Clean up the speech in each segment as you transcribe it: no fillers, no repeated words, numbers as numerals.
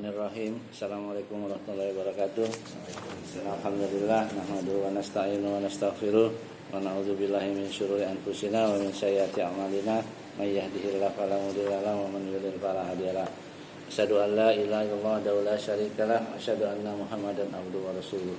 Bismillahirrahmanirrahim. Assalamualaikum warahmatullahi wabarakatuh. Alhamdulillah nahmaduhu wa nasta'inu wa nastaghfiruh wa na'udzu billahi min syururi anfusina wa min sayyiati a'malina may yahdihillahu fala mudilla lahu wa man yudlil fala hadiya lahu. Asyhadu an la ilaha illallah wa la syarika lah wa asyhadu anna Muhammadan abduhu wa rasuluh.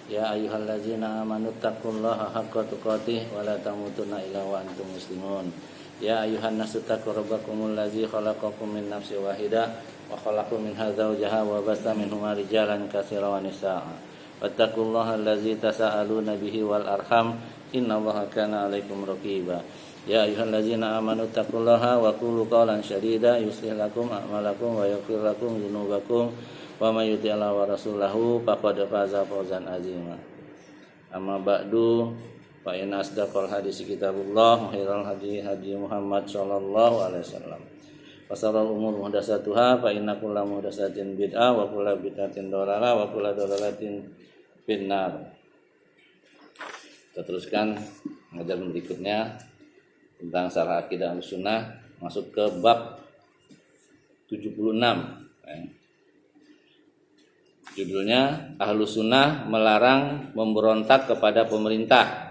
Ya ayyuhallazina amanu taqullaha haqqa tuqatih wa la tamutunna illa wa antum muslimun. Ya ayyuhan nasu taqu rabbakumul ladzi khalaqakum min nafsin wahidah wa khalaqa minha zawjaha wa basta minhuma rijalan katsiran wa nisaa'a. Wattaqullaha allazi tasaaluna bihi wal arham innallaha kana 'alaikum raqiba. Ya ayyuhallazina amanu taqullaha wa qulu qawlan sadida yuslih lakum a'malakum wa yaghfir lakum dzunubakum wa may yuti'illah wa rasulahu faqad faza fawzan 'azima. Amma ba'du fa inna asdaqal hadis kitabullah wa khairal hadi hadi Muhammad sallallahu alaihi wasallam. Wa sharral umur muhdatsatuha fa inna kulla muhdatsatin bid'ah wa kulla bid'atin dhalalah wa kulla dhalalatin finnar. Kita teruskan pelajaran berikutnya tentang syarah akidah Ahlussunnah, masuk ke bab 76. Judulnya Ahlussunnah melarang memberontak kepada pemerintah.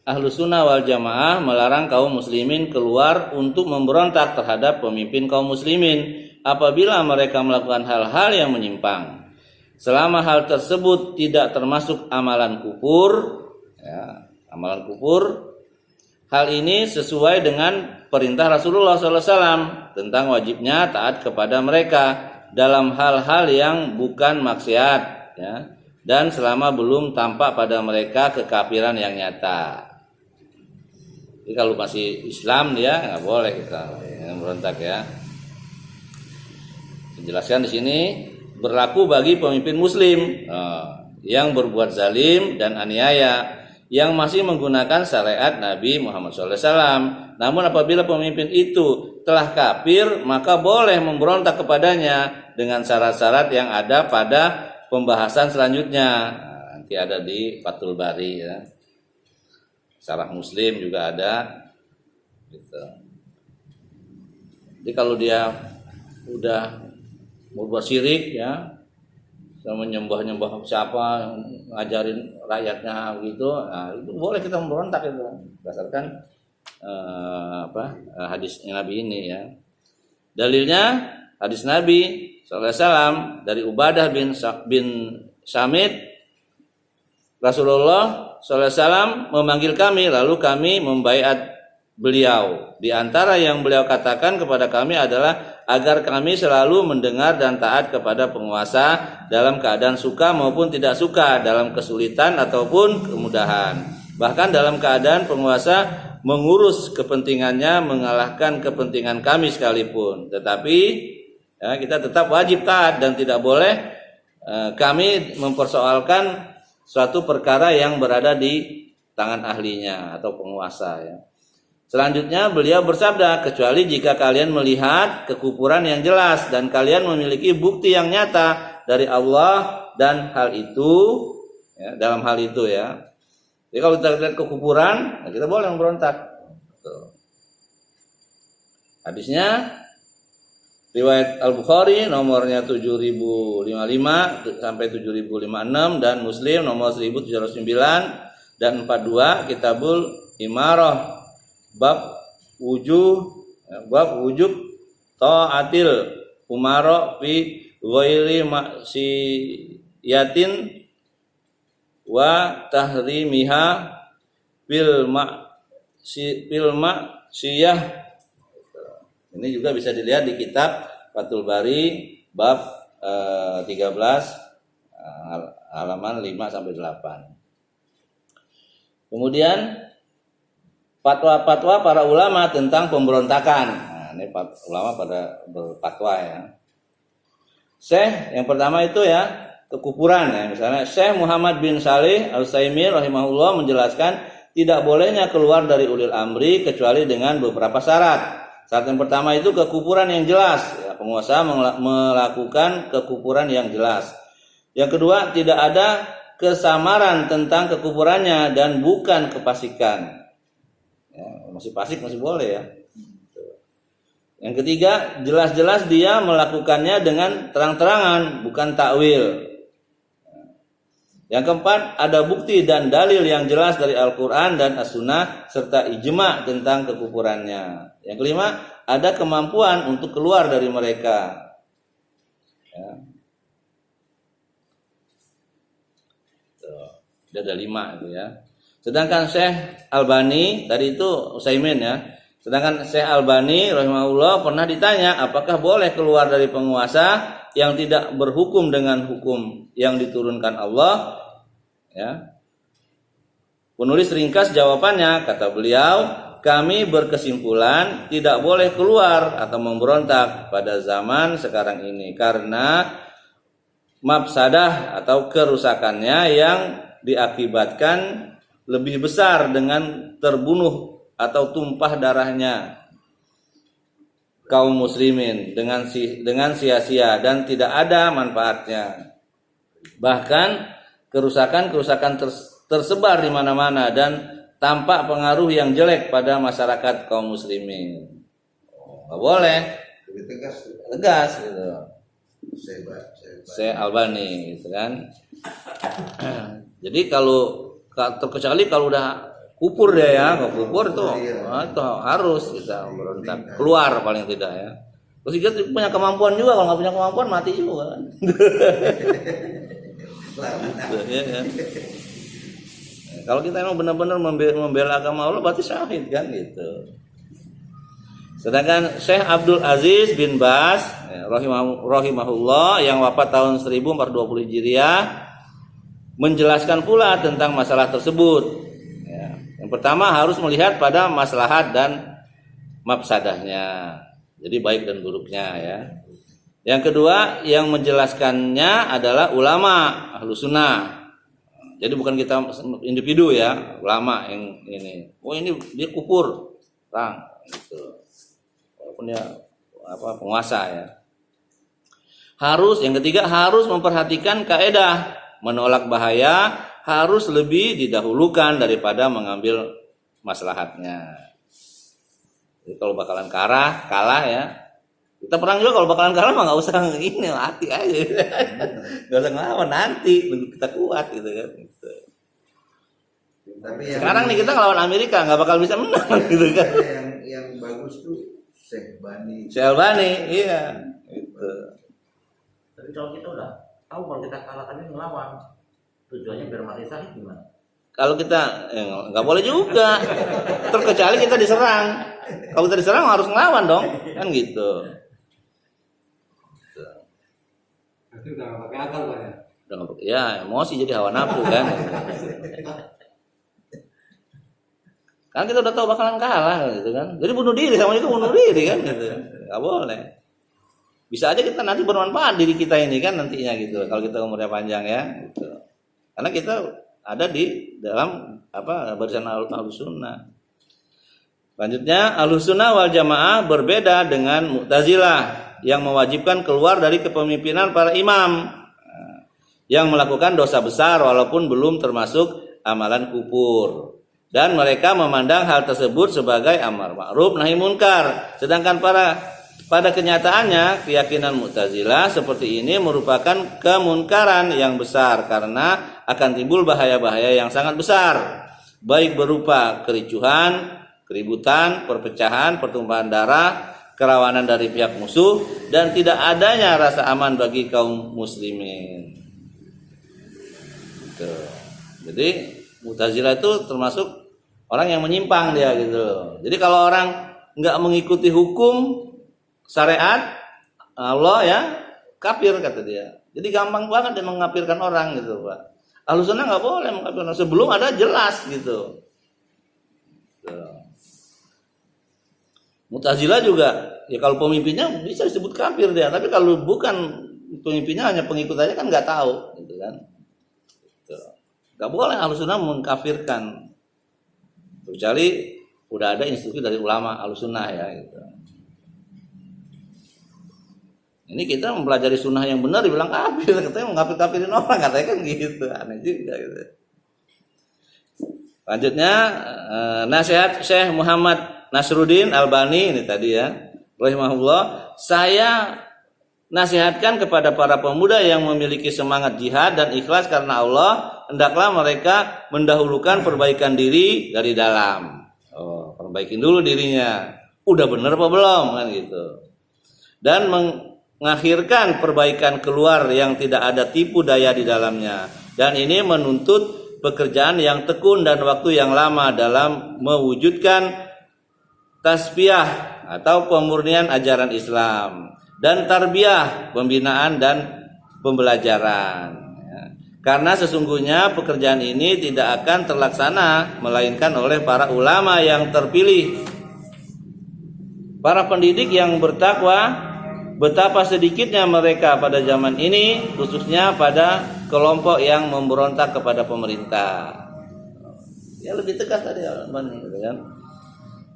Ahlussunnah wal Jamaah melarang kaum muslimin keluar untuk memberontak terhadap pemimpin kaum muslimin apabila mereka melakukan hal-hal yang menyimpang. Selama hal tersebut tidak termasuk amalan kufur, amalan kufur, hal ini sesuai dengan perintah Rasulullah SAW tentang wajibnya taat kepada mereka dalam hal-hal yang bukan maksiat, dan selama belum tampak pada mereka kekafiran yang nyata. Jadi kalau masih Islam dia nggak boleh kita memberontak ya. Dijelaskan di sini berlaku bagi pemimpin Muslim yang berbuat zalim dan aniaya, yang masih menggunakan syariat Nabi Muhammad SAW. Namun apabila pemimpin itu telah kafir, maka boleh memberontak kepadanya dengan syarat-syarat yang ada pada pembahasan selanjutnya. Nanti ada di Fathul Bari ya. Syarah Muslim juga ada gitu. Jadi kalau dia udah berbuat syirik ya, menyembah-nyembah siapa yang ngajarin rakyatnya gitu, nah itu boleh kita memberontak itu berdasarkan hadis Nabi ini ya. Dalilnya hadis Nabi SAW dari Ubadah bin Samit, Rasulullah SAW memanggil kami, lalu kami membaiat beliau. Di antara yang beliau katakan kepada kami adalah agar kami selalu mendengar dan taat kepada penguasa dalam keadaan suka maupun tidak suka, dalam kesulitan ataupun kemudahan. Bahkan dalam keadaan penguasa mengurus kepentingannya mengalahkan kepentingan kami sekalipun. Tetapi kita tetap wajib taat dan tidak boleh kami mempersoalkan suatu perkara yang berada di tangan ahlinya atau penguasa ya. Selanjutnya beliau bersabda, kecuali jika kalian melihat kekufuran yang jelas dan kalian memiliki bukti yang nyata dari Allah dan hal itu ya, dalam hal itu ya. Jadi kalau kita lihat kekufuran, kita boleh memberontak. Hadisnya riwayat Al-Bukhari nomornya 7055 sampai 7056 dan Muslim nomor 1709 dan 42, Kitabul Imarah bab wujub taatil umara fi ghairi maksiyatin wa tahrimiha fil maksiyah. Ini juga bisa dilihat di kitab Fathul Bari bab 13 halaman 5 sampai 8. Kemudian fatwa-fatwa para ulama tentang pemberontakan. Nah, ini ulama pada berfatwa ya. Syekh yang pertama itu ya kekufuran ya. Misalnya Syekh Muhammad bin Salih Al-Utsaimin rahimahullah menjelaskan tidak bolehnya keluar dari ulil amri kecuali dengan beberapa syarat. Syarat yang pertama itu kekufuran yang jelas, ya, penguasa melakukan kekufuran yang jelas. Yang kedua, tidak ada kesamaran tentang kekufurannya dan bukan kefasikan. Ya, masih fasik masih boleh ya. Yang ketiga, jelas-jelas dia melakukannya dengan terang-terangan, bukan takwil. Yang keempat, ada bukti dan dalil yang jelas dari Al-Quran dan As-Sunnah serta ijma tentang kekufurannya. Yang kelima, ada kemampuan untuk keluar dari mereka. Ya. Tuh, ada 5 itu ya. Sedangkan Syekh Albani tadi itu Utsaimin ya. Sedangkan Syekh Albani rahimahullah pernah ditanya apakah boleh keluar dari penguasa yang tidak berhukum dengan hukum yang diturunkan Allah, ya. Penulis ringkas jawabannya, kata beliau, kami berkesimpulan tidak boleh keluar atau memberontak pada zaman sekarang ini karena mafsadah atau kerusakannya yang diakibatkan lebih besar dengan terbunuh atau tumpah darahnya kaum muslimin dengan sia-sia dan tidak ada manfaatnya. Bahkan kerusakan tersebar di mana-mana dan tampak pengaruh yang jelek pada masyarakat kaum muslimin. Nggak boleh. Lebih Tegas gitu. Syekh Albani gitu kan. Jadi terkecuali kalau udah kufur dia ya, kalau kufur itu harus kita berontak, keluar paling tidak ya. Terus dia punya kemampuan juga, kalau nggak punya kemampuan mati juga kan. Ya, kan? Kalau kita emang benar-benar membela agama Allah berarti syahid kan gitu. Sedangkan Syekh Abdul Aziz bin Baz ya, rahimahullah yang wafat tahun 1420 Hijriah menjelaskan pula tentang masalah tersebut. Yang pertama harus melihat pada maslahat dan mafsadahnya. Jadi baik dan buruknya ya. Yang kedua yang menjelaskannya adalah ulama Ahlus Sunnah. Jadi bukan kita individu ya, ulama yang ini. Oh ini dia kufur, orang gitu. Walaupun dia penguasa ya. Yang ketiga harus memperhatikan kaidah menolak bahaya harus lebih didahulukan daripada mengambil maslahatnya. Jadi kalau bakalan kalah ya. Kita perang juga kalau bakalan kalah mah nggak usah ini mati aja. Nggak usah ngelawan nanti kita kuat gitu kan. Gitu. Tapi sekarang nih kita ngelawan Amerika nggak bakal bisa menang gitu kan. Yang bagus tuh Syekh Albani, iya. Gitu. Tapi kalau kita udah tahu kalau kita kalah kan ngelawan. Tujuannya biar mati syahid gimana? Kalau kita nggak boleh juga, terkecuali kita diserang. Kalau kita diserang harus ngelawan dong, kan gitu. Itu udah nggak pakai akal Pak ya? Ya emosi jadi hawa nafsu kan. Kan kita udah tahu bakalan kalah gitu kan. Jadi bunuh diri sama itu bunuh diri kan gitu. Nggak boleh. Bisa aja kita nanti bermanfaat diri kita ini kan nantinya gitu. Kalau kita umurnya panjang ya. Gitu. Karena kita ada di dalam barisan Ahlus Sunnah. Selanjutnya Ahlus Sunnah wal Jamaah berbeda dengan Mu'tazilah yang mewajibkan keluar dari kepemimpinan para imam yang melakukan dosa besar walaupun belum termasuk amalan kufur. Dan mereka memandang hal tersebut sebagai amar ma'ruf nahi munkar. Sedangkan pada kenyataannya keyakinan Mu'tazilah seperti ini merupakan kemunkaran yang besar karena akan timbul bahaya-bahaya yang sangat besar, baik berupa kericuhan, keributan, perpecahan, pertumpahan darah, kerawanan dari pihak musuh, dan tidak adanya rasa aman bagi kaum muslimin. Gitu. Jadi Mu'tazilah itu termasuk orang yang menyimpang dia gitu. Jadi kalau orang nggak mengikuti hukum syariat Allah ya kafir kata dia. Jadi gampang banget dia mengkafirkan orang gitu Pak. Ahlus Sunnah nggak boleh mengkafirkan sebelum ada jelas gitu. Mu'tazilah juga ya kalau pemimpinnya bisa disebut kafir dia, tapi kalau bukan pemimpinnya hanya pengikut aja kan nggak tahu gitu kan. Gitu. Nggak boleh Ahlus Sunnah mengkafirkan kecuali udah ada instruksi dari ulama Ahlus Sunnah ya gitu. Ini kita mempelajari sunnah yang benar dibilang kafir, katanya mengkafir-kafirin orang, katanya kan gitu, aneh juga gitu. Lanjutnya nasihat Syekh Muhammad Nasruddin Albani ini tadi ya. rahimahullah, saya nasihatkan kepada para pemuda yang memiliki semangat jihad dan ikhlas karena Allah, hendaklah mereka mendahulukan perbaikan diri dari dalam. Oh, perbaikin dulu dirinya. Udah bener apa belum kan gitu. Dan mengakhirkan perbaikan keluar yang tidak ada tipu daya di dalamnya. Dan ini menuntut pekerjaan yang tekun dan waktu yang lama dalam mewujudkan tasbiyah atau pemurnian ajaran Islam dan tarbiyah, pembinaan dan pembelajaran. Karena sesungguhnya pekerjaan ini tidak akan terlaksana melainkan oleh para ulama yang terpilih, para pendidik yang bertakwa. Betapa sedikitnya mereka pada zaman ini, khususnya pada kelompok yang memberontak kepada pemerintah. Ya lebih tegas tadi Bang, gitu kan.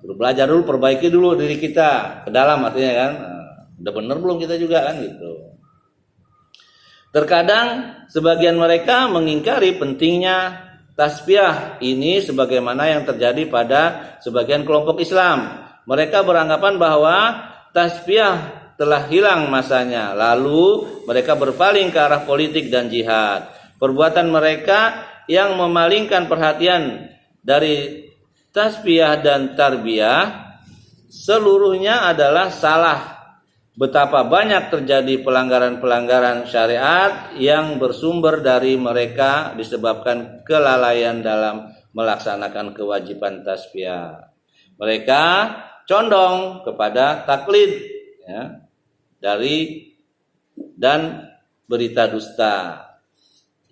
Suruh belajar dulu, perbaiki dulu diri kita ke dalam, artinya kan. Udah bener belum kita juga kan gitu. Terkadang sebagian mereka mengingkari pentingnya tasbiyah ini sebagaimana yang terjadi pada sebagian kelompok Islam. Mereka beranggapan bahwa tasbiyah telah hilang masanya, lalu mereka berpaling ke arah politik dan jihad. Perbuatan mereka yang memalingkan perhatian dari tasbiyah dan tarbiyah seluruhnya adalah salah. Betapa banyak terjadi pelanggaran-pelanggaran syariat yang bersumber dari mereka disebabkan kelalaian dalam melaksanakan kewajiban tasbiyah. Mereka condong kepada taklid, ya, dari dan berita dusta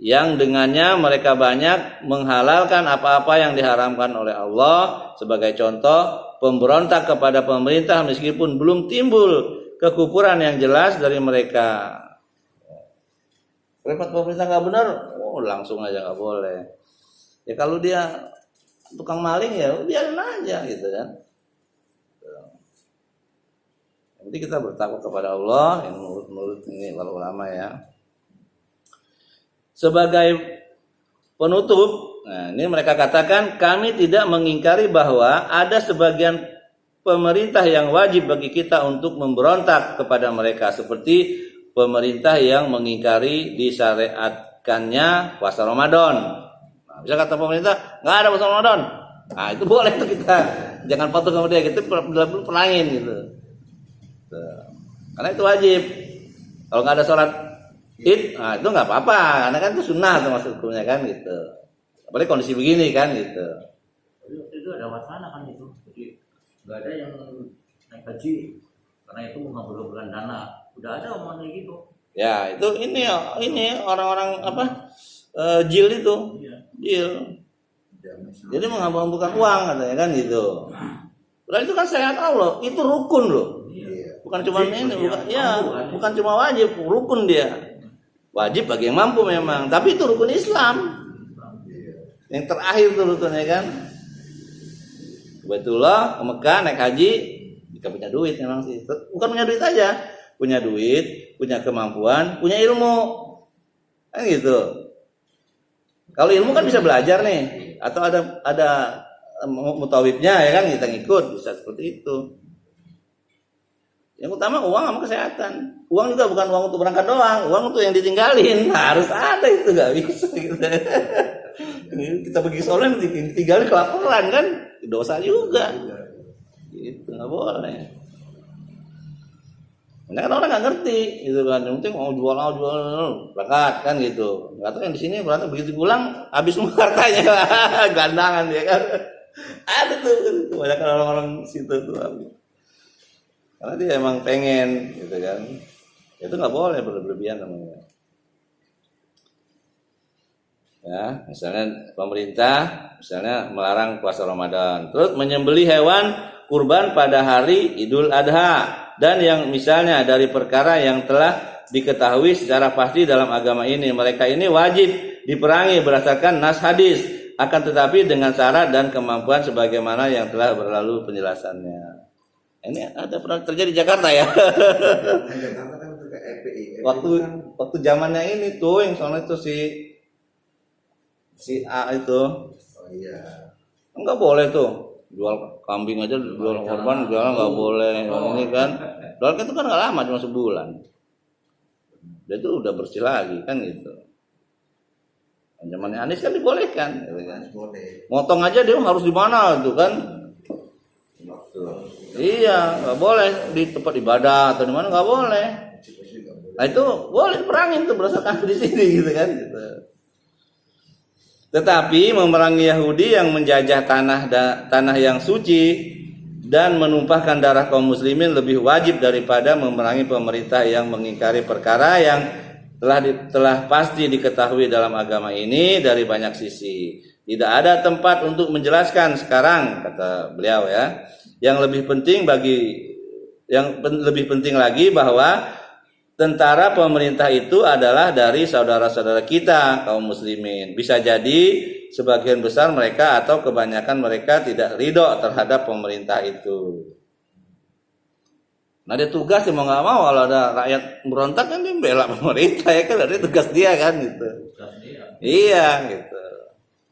yang dengannya mereka banyak menghalalkan apa-apa yang diharamkan oleh Allah. Sebagai contoh, pemberontak kepada pemerintah meskipun belum timbul kekufuran yang jelas dari mereka. Repot pemerintah nggak benar, oh langsung aja nggak boleh. Ya kalau dia tukang maling ya biarin aja gitu kan. Nanti kita bertakwa kepada Allah, yang menurut ini para ulama ya. Sebagai penutup, nah ini mereka katakan, kami tidak mengingkari bahwa ada sebagian pemerintah yang wajib bagi kita untuk memberontak kepada mereka, seperti pemerintah yang mengingkari disyariatkannya puasa Ramadan. Nah, bisa kata pemerintah nggak ada puasa Ramadan, nah itu boleh tuh kita, jangan patuh sama dia, kita perangin gitu. Karena itu wajib. Kalau nggak ada sholat id, nah itu nggak apa-apa, karena kan itu sunnah termasuk hukumnya kan gitu. Apalagi kondisi begini kan gitu. Itu ada wacana kan itu, jadi nggak ada yang naik haji karena itu menghabiskan dana. Udah ada omongan gitu. Ya itu ini orang-orang apa jil itu, jil. Jadi menghabiskan uang katanya kan gitu. Padahal itu kan syariat Allah, itu rukun loh. Bukan cuma ini, bukan cuma wajib, rukun dia. Wajib bagi yang mampu memang, tapi itu rukun Islam. Yang terakhir tuh rukunnya kan. Kebetulan ke Mekah naik haji, jika punya duit memang sih. Bukan punya duit aja, punya duit, punya kemampuan, punya ilmu. Kan gitu. Kalau ilmu kan bisa belajar nih, atau ada mutawibnya ya kan, kita ngikut, bisa seperti itu. Yang utama uang sama kesehatan. Uang juga bukan uang untuk berangkat doang, uang untuk yang ditinggalin. Harus ada itu, nggak bisa gitu. Kita pergi sholat ditinggalin kelaparan kan, dosa juga. Gitu nggak boleh. Karena kan orang nggak ngerti, gitu kan. Yang penting mau jual berangkat kan gitu. Nggak tahu yang di sini berangkat begitu pulang habis semua hartanya, gandangan ya kan. Ada tuh banyak orang-orang situ tuh. Karena dia emang pengen gitu kan. Itu nggak boleh berlebihan namanya. Ya, misalnya pemerintah misalnya melarang puasa Ramadan, terus menyembelih hewan kurban pada hari Idul Adha, dan yang misalnya dari perkara yang telah diketahui secara pasti dalam agama ini, mereka ini wajib diperangi berdasarkan nas hadis, akan tetapi dengan syarat dan kemampuan sebagaimana yang telah berlalu penjelasannya. Ini ada pernah terjadi di Jakarta ya. Jakarta kan juga FPI. Waktu zamannya ini tuh yang soalnya itu si A itu. Oh iya. Enggak boleh tuh. Jual kambing aja, jual korban, jual nggak boleh. Ini kan, dolar itu kan nggak lama, cuma sebulan. Dan itu udah bersih lagi kan gitu. Zamannya Anies kan dibolehkan, gitu kan. Boleh. Motong aja dia harus di mana tuh kan? Iya, nggak boleh di tempat ibadah atau di mana nggak boleh. Nah itu boleh perangin tuh berdasarkan di sini gitu kan. Gitu. Tetapi memerangi Yahudi yang menjajah tanah yang suci dan menumpahkan darah kaum muslimin lebih wajib daripada memerangi pemerintah yang mengingkari perkara yang telah pasti diketahui dalam agama ini dari banyak sisi. Tidak ada tempat untuk menjelaskan sekarang, kata beliau ya. Yang lebih penting lagi bahwa tentara pemerintah itu adalah dari saudara-saudara kita kaum muslimin. Bisa jadi sebagian besar mereka atau kebanyakan mereka tidak ridho terhadap pemerintah itu. Nah dia tugas mau nggak mau kalau ada rakyat berontak kan dia bela pemerintah ya kan, ada tugas dia kan gitu. Iya gitu.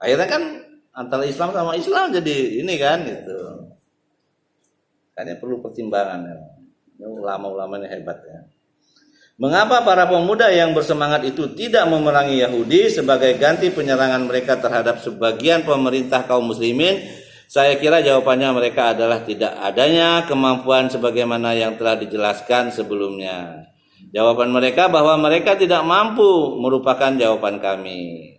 Akhirnya kan antara Islam sama Islam jadi ini kan gitu. Kayaknya perlu pertimbangan ya. Ulama-ulama ini hebat ya. Mengapa para pemuda yang bersemangat itu tidak memerangi Yahudi sebagai ganti penyerangan mereka terhadap sebagian pemerintah kaum muslimin? Saya kira jawabannya mereka adalah tidak adanya kemampuan sebagaimana yang telah dijelaskan sebelumnya. Jawaban mereka bahwa mereka tidak mampu merupakan jawaban kami.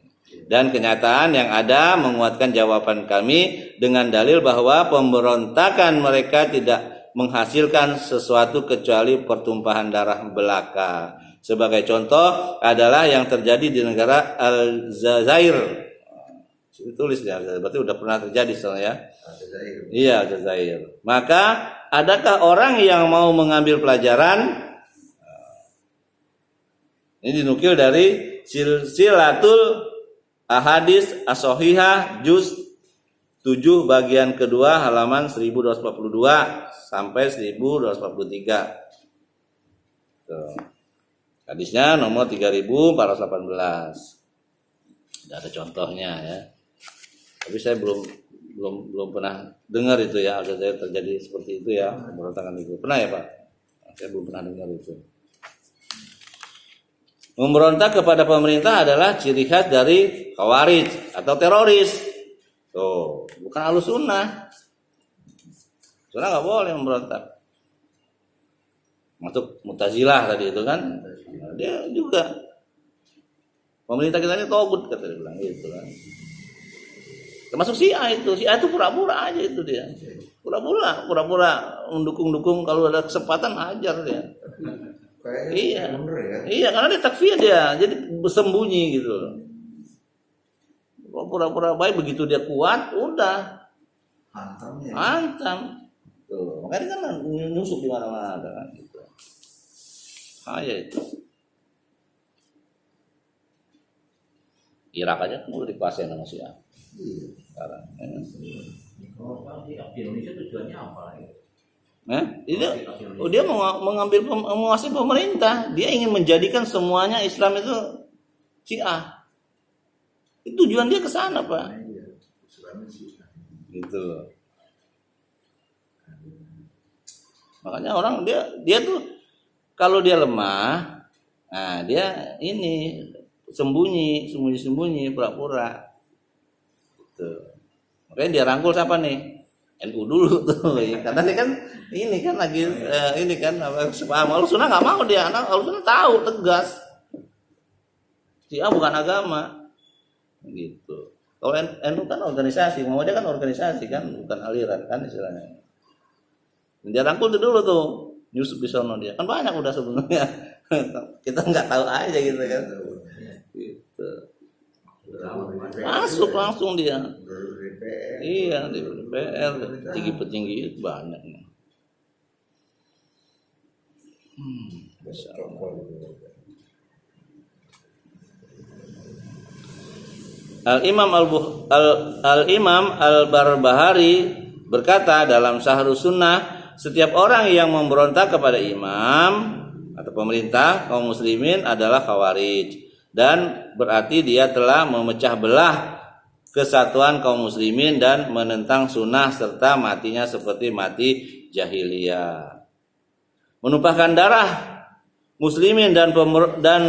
Dan kenyataan yang ada menguatkan jawaban kami dengan dalil bahwa pemberontakan mereka tidak menghasilkan sesuatu kecuali pertumpahan darah belaka. Sebagai contoh adalah yang terjadi di negara Aljazair. Tulis ya, berarti udah pernah terjadi soalnya. Iya, Aljazair. Maka adakah orang yang mau mengambil pelajaran? Ini dinukil dari Silsilatul Ahadits As-Shahihah juz 7 bagian kedua halaman 1242 sampai 1243. Tuh. Hadisnya nomor 3418. Ada contohnya ya. Tapi saya belum pernah dengar itu ya, ada saya terjadi seperti itu ya, pemberontakan itu. Pernah ya, Pak? Saya belum pernah dengar itu. Memberontak kepada pemerintah adalah ciri khas dari khawarij atau teroris. Tuh, bukan Ahlus Sunnah. Sunnah nggak boleh memberontak. Masuk Mu'tazilah tadi itu kan, dia juga pemerintah kita ini togut kata dia bilang gitu kan. Termasuk Syiah itu pura-pura aja itu dia. Pura-pura mendukung kalau ada kesempatan ajar dia. Iya. Ya? Iya, karena dia takfir dia, jadi bersembunyi gitu. Pura-pura baik, begitu dia kuat, udah hantam. Tuh, makanya kan nyusuk di mana-mana kan gitu. Itu. Irak aja kan udah dikuasain sama Syiah. Sekarang. Di Indonesia tujuannya apa? Dia menguasai pemerintah. Dia ingin menjadikan semuanya Islam itu Syiah. Itu tujuan dia ke sana, Pak. Gitu. Makanya orang dia tuh kalau dia lemah, nah dia ini sembunyi, pura-pura. Gitu. Makanya dia rangkul siapa nih? NU dulu tuh, karena dia kan ini kan lagi ini kan sepaham. Al-Sunnah nggak mau dia, Al-Sunnah tahu tegas, Syiah bukan agama, gitu. Kalau NU kan organisasi, Muhammadiyah kan organisasi kan, bukan aliran kan istilahnya. Dia rangkul dulu tuh, Yusuf di sono dia, kan banyak udah sebenarnya, kita nggak tahu aja gitu kan, gitu. Masuk langsung dia. Iya, di DPR petinggi-petinggi itu banyak. Al-Imam Al-Barbahari berkata dalam Syahrus Sunnah, setiap orang yang memberontak kepada imam atau pemerintah kaum muslimin adalah khawarij, dan berarti dia telah memecah belah kesatuan kaum muslimin dan menentang sunnah serta matinya seperti mati jahiliyah. Menumpahkan darah muslimin dan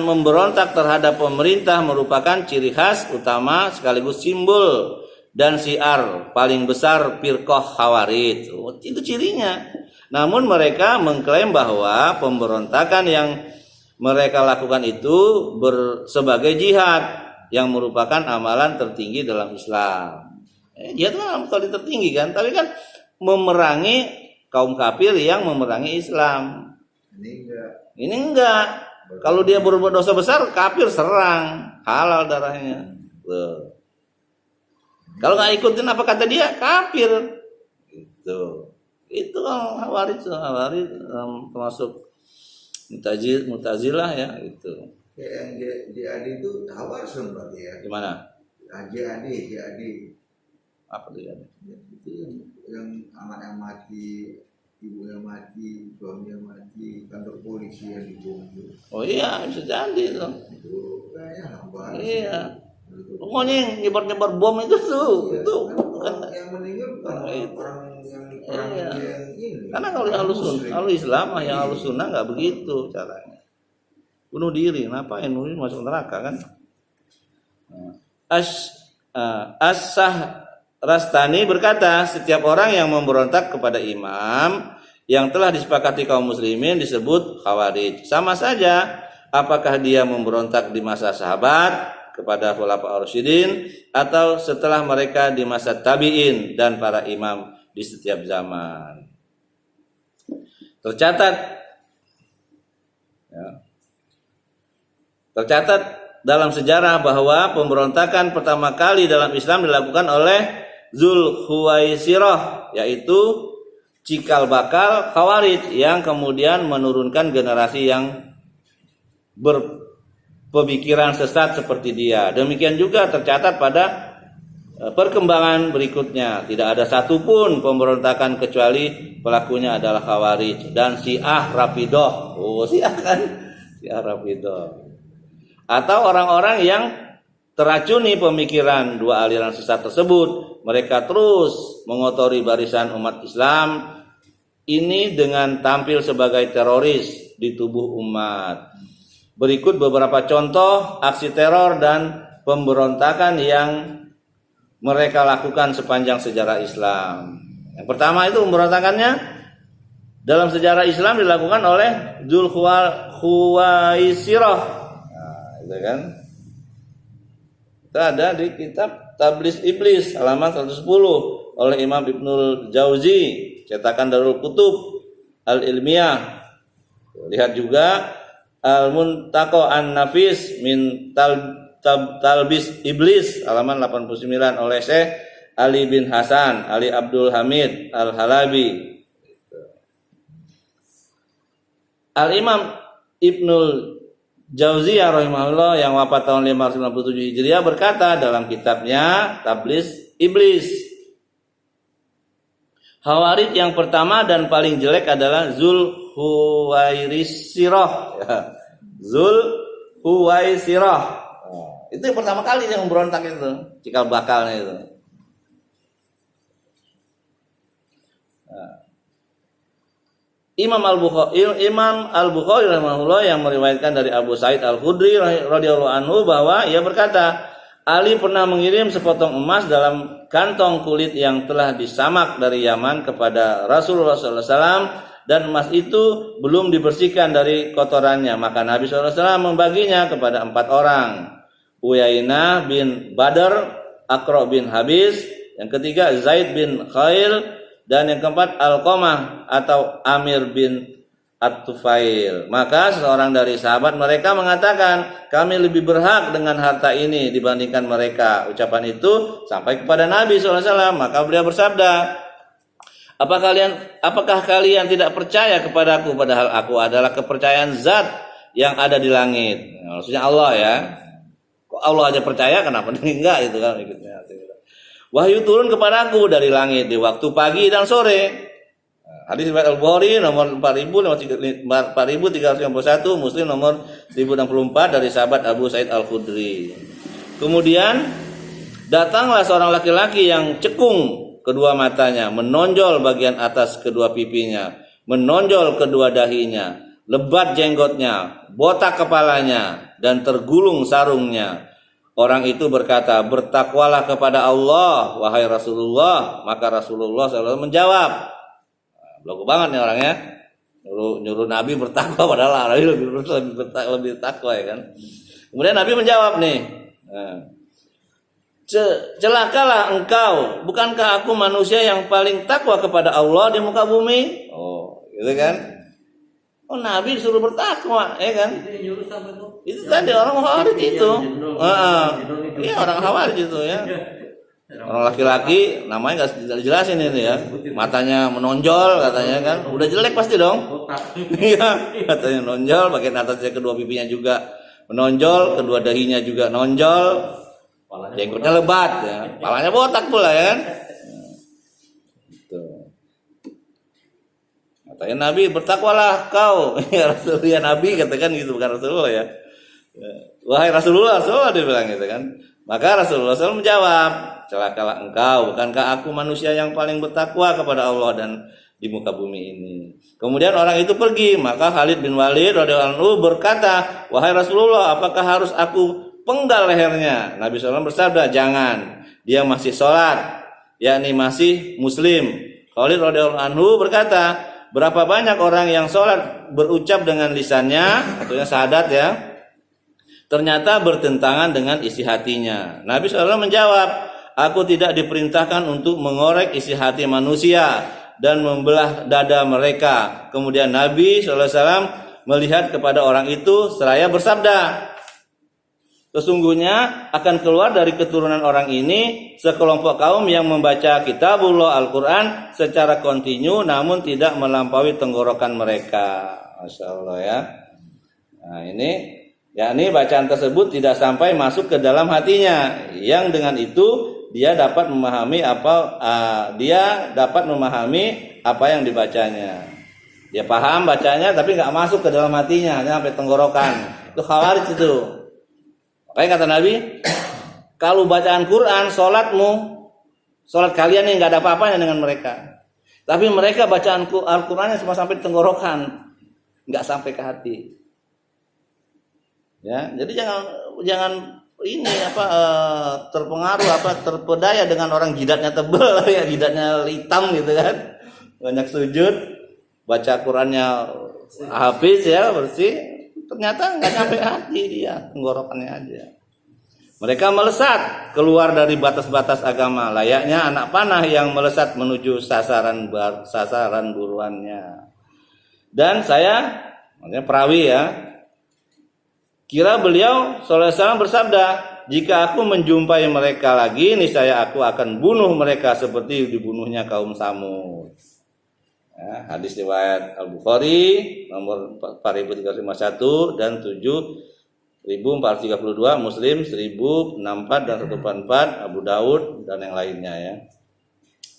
memberontak terhadap pemerintah merupakan ciri khas utama sekaligus simbol dan syiar paling besar firqah Khawarij. Itu cirinya. Namun mereka mengklaim bahwa pemberontakan yang mereka lakukan itu sebagai jihad yang merupakan amalan tertinggi dalam Islam. Jihad kan amalan tertinggi kan, tapi kan memerangi kaum kafir yang memerangi Islam. Ini enggak. Kalau dia berbuat dosa besar, kafir serang, halal darahnya. Tuh. Kalau nggak ikutin apa kata dia, kafir. Itu Khawarij termasuk Mu'tazilah ya itu. Yang JAD itu tawar berarti ya. Gimana? JAD. Apa dia? Itu yang anaknya mati, ibunya mati, suaminya mati, kantor polisi yang dibongkar. Oh iya, bisa jadi itu. Itu kayaknya hamba. Iya. Pokoknya yang nyebar-nyebar bom itu tuh, Iya, itu kan yang meninggal bukan orang yang iya. ini. Karena kalau yang Islam yang halus sunnah nggak begitu caranya. Bunuh diri, ngapain nulis masuk neraka kan? As-Sah Rastani berkata, setiap orang yang memberontak kepada imam yang telah disepakati kaum muslimin disebut Khawarij. Sama saja apakah dia memberontak di masa sahabat kepada khulafaur rasyidin atau setelah mereka di masa tabi'in dan para imam di setiap zaman. Tercatat dalam sejarah bahwa pemberontakan pertama kali dalam Islam dilakukan oleh Dzul Khuwaisirah, yaitu cikal bakal Khawarij yang kemudian menurunkan generasi yang berpemikiran sesat seperti dia. Demikian juga tercatat pada perkembangan berikutnya. Tidak ada satupun pemberontakan kecuali pelakunya adalah Khawarij dan Syiah Rafidah. Oh, Syiah kan? Syiah Rafidah. Atau orang-orang yang teracuni pemikiran dua aliran sesat tersebut. Mereka terus mengotori barisan umat Islam ini dengan tampil sebagai teroris di tubuh umat. Berikut beberapa contoh aksi teror dan pemberontakan yang mereka lakukan sepanjang sejarah Islam. Yang pertama itu pemberontakannya dalam sejarah Islam dilakukan oleh Dzul Khuwaisirah. Itu kan? Itu ada di kitab Tablis Iblis halaman 110 oleh Imam Ibnul Jauzi, cetakan Darul Kutub Al-Ilmiyah. Lihat juga Al-Muntaqa An-Nafis min Talbis Iblis halaman 89 oleh Syekh Ali bin Hasan Ali Abdul Hamid Al-Halabi. Al-Imam Ibnul Jauziyah rahimahullah yang wafat tahun 597 Hijriah berkata dalam kitabnya Tablis Iblis, Khawarij yang pertama dan paling jelek adalah Dzul Khuwaisirah. Dzul Khuwaisirah. Itu yang pertama kali yang memberontak itu, cikal bakalnya itu. Imam Al-Bukhari rahimahullah yang meriwayatkan dari Abu Sa'id Al-Khudri radhiyallahu anhu bahwa ia berkata, Ali pernah mengirim sepotong emas dalam kantong kulit yang telah disamak dari Yaman kepada Rasulullah SAW dan emas itu belum dibersihkan dari kotorannya. Maka Nabi SAW membaginya kepada 4 orang. Uyainah bin Badr, Aqra bin Habis, yang ketiga Zaid bin Khail, dan yang keempat Alqamah atau Amir bin At-Tufail. Maka seorang dari sahabat mereka mengatakan, kami lebih berhak dengan harta ini dibandingkan mereka. Ucapan itu sampai kepada Nabi SAW. Maka beliau bersabda, apakah kalian tidak percaya kepadaku padahal aku adalah kepercayaan zat yang ada di langit? Maksudnya Allah ya. Kok Allah aja percaya, kenapa enggak itu kan? Wahyu turun kepadaku dari langit di waktu pagi dan sore. Hadis riwayat Al-Bukhari nomor 4351, Muslim nomor 1064 dari sahabat Abu Sa'id Al-Khudri. Kemudian Datanglah seorang laki-laki yang cekung kedua matanya, menonjol bagian atas kedua pipinya, menonjol kedua dahinya, lebat jenggotnya, botak kepalanya, dan tergulung sarungnya. Orang itu berkata, bertakwalah kepada Allah, wahai Rasulullah. Maka Rasulullah SAW menjawab, belagu banget nih orangnya, nyuruh Nabi bertakwa, padahal Nabi lebih takwa ya kan. Kemudian Nabi menjawab nih, celakalah engkau, bukankah aku manusia yang paling takwa kepada Allah di muka bumi? Oh, gitu kan? Oh, Nabi disuruh bertakwa, ya kan? Itu tadi orang Khawarij itu. Iya, orang Khawarij itu ya. Orang laki-laki namanya nggak dijelasin ini ya. Matanya menonjol katanya kan. Udah jelek pasti dong. Iya, katanya menonjol, bagian atasnya kedua pipinya juga menonjol, kedua dahinya juga nonjol. Jenggotnya lebat ya. Palanya botak pula ya kan. Katanya Nabi, bertakwalah kau. Ya Rasul, ya Nabi katakan gitu, bukan Rasulullah ya. Wahai Rasulullah, dia bilang gitu kan. Maka Rasulullah SAW menjawab, celakalah engkau, bukankah aku manusia yang paling bertakwa kepada Allah dan di muka bumi ini. Kemudian orang itu pergi, maka Khalid bin Walid radhiyallahu anhu berkata, wahai Rasulullah, apakah harus aku penggal lehernya? Nabi SAW bersabda, jangan, dia masih sholat, yakni masih muslim. Khalid radhiyallahu anhu berkata, berapa banyak orang yang sholat berucap dengan lisannya, artinya syahadat ya, ternyata bertentangan dengan isi hatinya. Nabi SAW menjawab, aku tidak diperintahkan untuk mengorek isi hati manusia dan membelah dada mereka. Kemudian Nabi SAW melihat kepada orang itu seraya bersabda, sesungguhnya akan keluar dari keturunan orang ini sekelompok kaum yang membaca kitabullah Al-Quran secara kontinu namun tidak melampaui tenggorokan mereka. Masya Allah ya. Nah ini, yakni bacaan tersebut tidak sampai masuk ke dalam hatinya, yang dengan itu dia dapat memahami apa yang dibacanya. Dia paham bacanya tapi nggak masuk ke dalam hatinya, hanya sampai tenggorokan. Itu Khawarij itu. Makanya kata Nabi, kalau bacaan Quran, sholat kalian ini nggak ada apa-apanya dengan mereka. Tapi mereka bacaan Al-Qurannya cuma sampai tenggorokan, nggak sampai ke hati. Ya, jadi jangan terpengaruh terpedaya dengan orang jidatnya tebal ya, jidatnya hitam gitu kan, banyak sujud, baca Qurannya hafiz ya, bersih. Ternyata nggak nyampe hati dia, tenggorokannya aja. Mereka melesat keluar dari batas-batas agama, layaknya anak panah yang melesat menuju sasaran buruannya. Dan saya, maksudnya perawi ya, kira beliau sallallahu alaihi wasallam bersabda, jika aku menjumpai mereka lagi, niscaya aku akan bunuh mereka seperti dibunuhnya kaum Samud. Ya, hadis riwayat Al-Bukhari nomor 4351 dan 7432, Muslim 1064 dan 144, Abu Daud dan yang lainnya ya.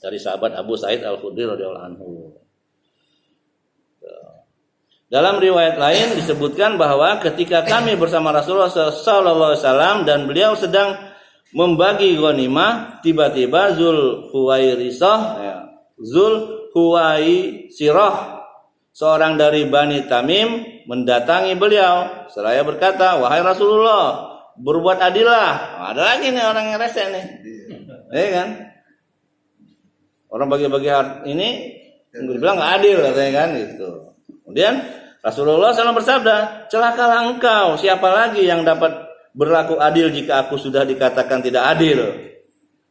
Dari sahabat Abu Sa'id Al-Khudri radhiyallahu anhu. Dalam riwayat lain disebutkan bahwa ketika kami bersama Rasulullah sallallahu alaihi wasallam dan beliau sedang membagi ghanimah, tiba-tiba Zulhuwaisirah, seorang dari Bani Tamim mendatangi beliau seraya berkata, wahai Rasulullah, berbuat adillah. Ada lagi nih orang yang rese nih, ya kan? Orang bagi-bagi harta ini dibilang nggak adil katanya kan gitu. Kemudian Rasulullah SAW bersabda, celakalah engkau, siapa lagi yang dapat berlaku adil jika aku sudah dikatakan tidak adil?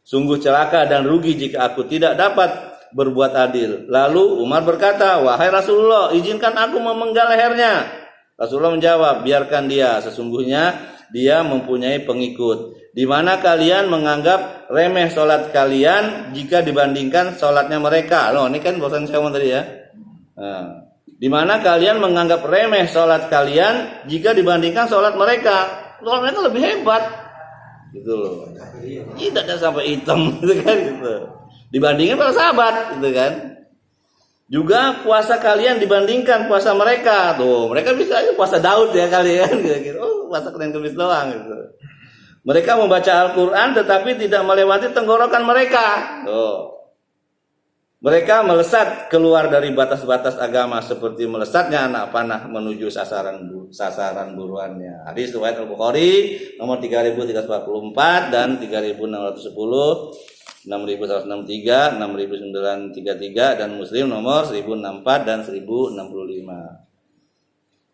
Sungguh celaka dan rugi jika aku tidak dapat berbuat adil. Lalu Umar berkata, wahai Rasulullah, izinkan aku memenggal lehernya. Rasulullah menjawab, biarkan dia, sesungguhnya dia mempunyai pengikut. Di mana kalian menganggap remeh sholat kalian jika dibandingkan sholatnya mereka. Loh, ini kan bosan saya ngomong tadi ya. Nah, di mana kalian menganggap remeh sholat kalian jika dibandingkan sholat mereka. Sholat mereka lebih hebat, gitu loh. Tidak sampai hitam, gitu kan, gitu. Dibandingkan para sahabat, gitu kan. Juga puasa kalian dibandingkan puasa mereka. Tuh, mereka bisa aja puasa Daud ya kalian, gitu. Oh, puasa Senin Kamis doang gitu. Mereka membaca Al-Quran tetapi tidak melewati tenggorokan mereka. Tuh. Mereka melesat keluar dari batas-batas agama seperti melesatnya anak panah menuju sasaran buruannya. Hadis riwayat Al-Bukhari nomor 3344 dan 3610, 6163, 6933 dan Muslim nomor 1064 dan 1065.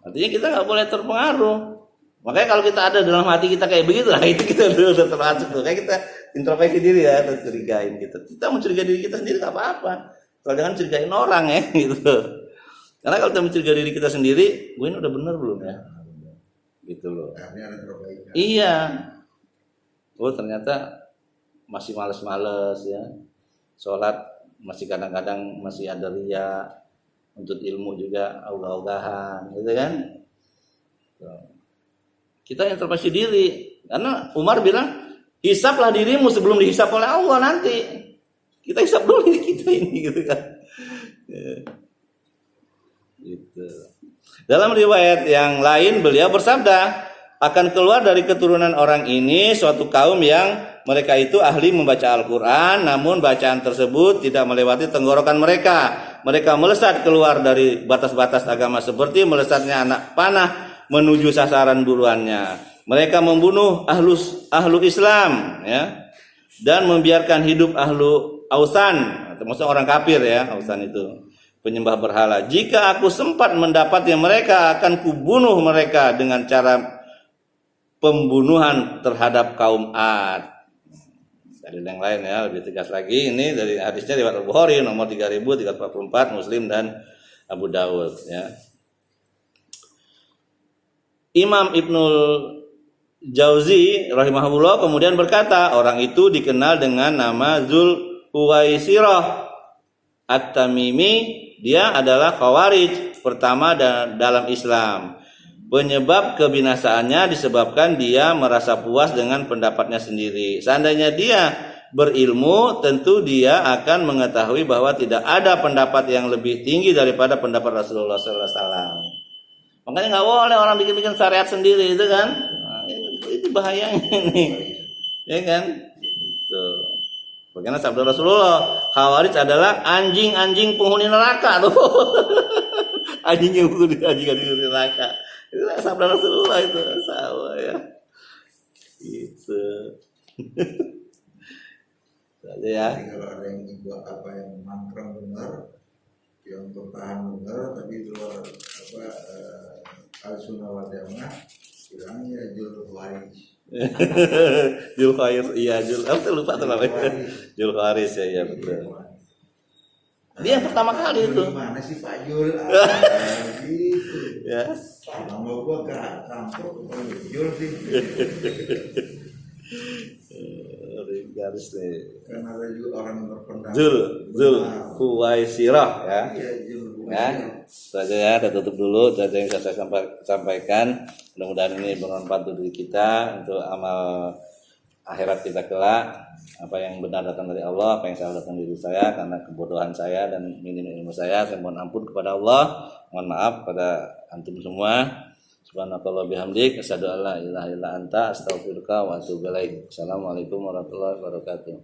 Artinya kita nggak boleh terpengaruh. Makanya kalau kita ada dalam hati kita kayak begitu, lah itu kita udah termasuk tuh. Kayak kita introspeksi diri ya, atau curigain kita. Kita mencurigai diri kita sendiri nggak apa-apa. Kalau jangan curigain orang ya, gitu. Karena kalau kita mencurigai diri kita sendiri, gue ini udah bener belum ya? Gitu loh. Artinya ada perbaikan. Iya. Oh ternyata masih males-males ya. Sholat masih kadang-kadang masih ada ria. Untuk ilmu juga ogah-ogahan, gitu kan? Kita introspeksi diri. Karena Umar bilang, hisaplah dirimu sebelum dihisap oleh Allah nanti. Kita hisap dulu diri kita ini, gitu kan? Gitu. Dalam riwayat yang lain beliau bersabda, akan keluar dari keturunan orang ini suatu kaum yang mereka itu ahli membaca Al-Quran, namun bacaan tersebut tidak melewati tenggorokan mereka. Mereka melesat keluar dari batas-batas agama seperti melesatnya anak panah menuju sasaran buruannya. Mereka membunuh ahlu Islam, ya, dan membiarkan hidup ahlu ausan, termasuk orang kafir ya, ausan itu penyembah berhala. Jika aku sempat mendapatnya mereka, akan kubunuh mereka dengan cara pembunuhan terhadap kaum Ad. Dari yang lain ya, lebih tegas lagi. Ini dari hadisnya riwayat Al-Bukhari nomor 3344, Muslim dan Abu Dawud ya. Imam Ibnul Jauzi rahimahullah kemudian berkata, orang itu dikenal dengan nama Zul Huwaisirah At-Tamimi. Dia adalah Khawarij pertama dalam Islam. Penyebab kebinasaannya disebabkan dia merasa puas dengan pendapatnya sendiri. Seandainya dia berilmu, tentu dia akan mengetahui bahwa tidak ada pendapat yang lebih tinggi daripada pendapat Rasulullah SAW. Makanya nggak boleh orang bikin-bikin syariat sendiri, itu kan? Nah, itu bahayanya ini, ya kan? Itu. Bagaimana sabda Rasulullah, Khawarij adalah anjing-anjing penghuni neraka tuh. Anjing neraka. Itu sabda Rasulullah itu sama ya. Gitu. Saja ya. Jadi kalau ada yang buat apa yang mangkrang benar, yang bertahan benar, tapi di luar al-sunnah wal jamaah, bilangnya Jul Khawarij. Jul Khawarij, iya Jul. Aku lupa tuh namanya. Jul Khawarij ya, betul. Dia yang pertama kali itu. Gimana sih Pak Jul? Gitu. Ya. Nama gua gerak campur Jul sih. Garis nih. Karena ada juga orang yang berpendapat. Zul Huwaisirah ya. Iya, Jul. Ya, saja ya, kita tutup dulu. Saja yang saya sampaikan. Mudah-mudahan ini bermanfaat untuk diri kita, untuk amal akhirat kita kelak. Apa yang benar datang dari Allah, apa yang salah datang dari saya karena kebodohan saya dan minim ilmu saya. Saya mohon ampun kepada Allah. Mohon maaf pada antum semua. Subhanakallah bihamdik, asyhadu an la ilaha illa anta, astaghfiruka wa atubu ilaik. Assalamualaikum warahmatullahi wabarakatuh.